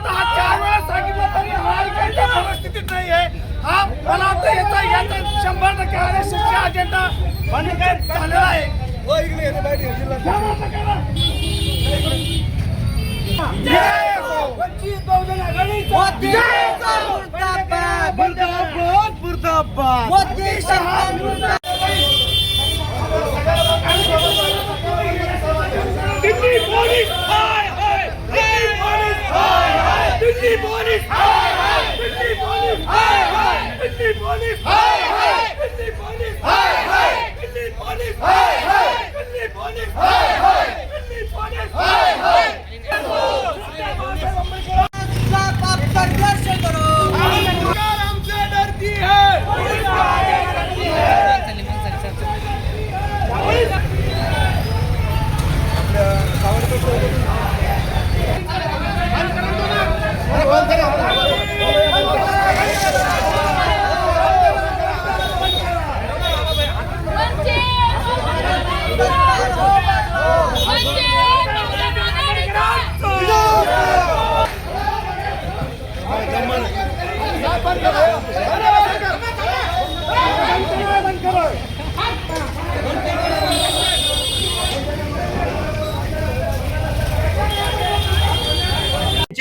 आता हा 4 वेळा सांगितलं तरी हा ऐकायच्या परिस्थितीत नाही आहे. हा मला वाटतं याचा 100% आरएसएसचा अजेंडा बंद झालेला आहे. वंचित बहुजन आघाडीचा मुर्दाबाद मुर्दाबाद मोदी सरकार मुर्दाबाद. दिल्ली पोलीस हाय हाय, दिल्ली पोलीस हाय हाय, दिल्ली पोलीस हाय हाय, दिल्ली पोलीस हाय हाय, दिल्ली पोलीस हाय हाय, दिल्ली पोलीस हाय हाय, दिल्ली पोलीस हाय हाय, दिल्ली पोलीस हाय हाय, दिल्ली पोलीस हाय हाय. सरकार हमसे डरती है.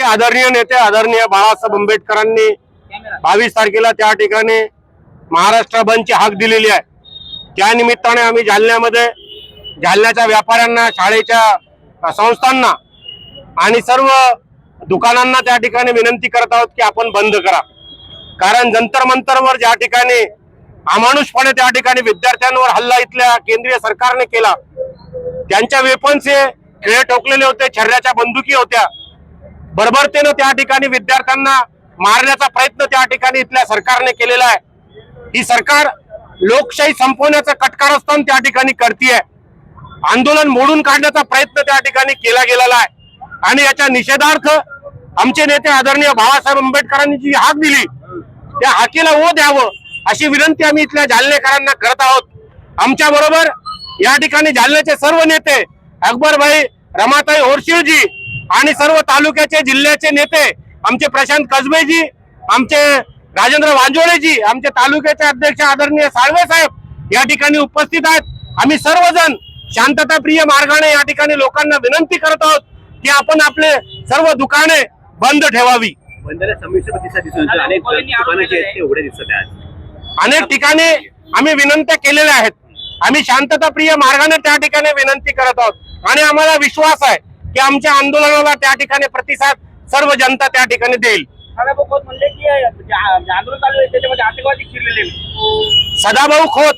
आदरणीय नेते आदरणीय बाळासाहेब आंबेडकरांनी 22 तारखेला त्या ठिकाणी महाराष्ट्र बंदची हाक दिलेली आहे. त्या निमित्ताने आम्ही जालन्यामध्ये जालन्याच्या व्यापाऱ्यांना, शाळेच्या संस्थांना आणि सर्व दुकानांना त्या ठिकाणी विनंती करत आहोत की आपण बंद करा. कारण जंतर मंतरवर ज्या ठिकाणी अमानुषपणे त्या ठिकाणी विद्यार्थ्यांवर हल्ला इथल्या केंद्रीय सरकारने केला, त्यांच्या वेपन्स हे खिळे ठोकलेले होते, छर्ऱ्याच्या बंदुकी होत्या, बर्बरतेनं त्या ठिकाणी विद्यार्थ्यांना मारण्याचा प्रयत्न त्या ठिकाणी इथल्या सरकारने केलेला आहे. ही सरकार लोकशाही संपवण्याचा कटकारस्थान त्या ठिकाणी करतीये. आंदोलन मोडून काढण्याचा प्रयत्न त्या ठिकाणी केला गेलेला आहे. आणि याच्या निषेधार्थ आमचे नेते आदरणीय बाळासाहेब आंबेडकरांनी जी हाक दिली त्या हाकेला ओ द्यावं अशी विनंती आम्ही इथल्या जालनेकरांना करत आहोत. आमच्या बरोबर या ठिकाणी जालन्याचे सर्व नेते अकबरभाई, रमाताई ओरशिळजी आणि सर्व तालुक्याचे जिल्ह्याचे नेते आमचे प्रशांत कसबेजी, आमचे राजेंद्र वांजोळेजी, आमचे तालुक्याचे अध्यक्ष आदरणीय साळवे साहेब या ठिकाणी उपस्थित आहेत. आम्ही सर्वजण शांतताप्रिय मार्गाने या ठिकाणी लोकांना विनंती करत आहोत की आपण आपले सर्व दुकाने बंद ठेवावी. अनेक ठिकाणी आम्ही विनंत्या केलेल्या आहेत. आम्ही शांतताप्रिय मार्गाने त्या ठिकाणी विनंती करत आहोत आणि आम्हाला विश्वास आहे की आमच्या आंदोलनाला त्या ठिकाणी प्रतिसाद सर्व जनता त्या ठिकाणी देईल. सदाभाऊ खोत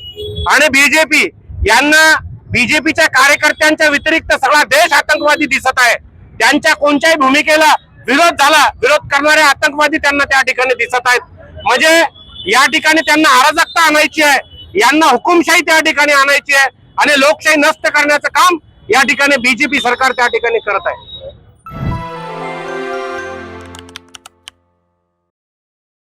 आणि बीजेपी यांना बीजेपीच्या कार्यकर्त्यांच्या व्यतिरिक्त सगळा देश आतंकवादी दिसत आहे. त्यांच्या कोणत्याही भूमिकेला विरोध करणारे आतंकवादी त्यांना त्या ठिकाणी दिसत आहेत. म्हणजे या ठिकाणी त्यांना अराजकता आणायची आहे, यांना हुकुमशाही त्या ठिकाणी आणायची आहे आणि लोकशाही नष्ट करण्याचं काम या ठिकाणी बीजेपी सरकार त्या ठिकाणी करत आहे.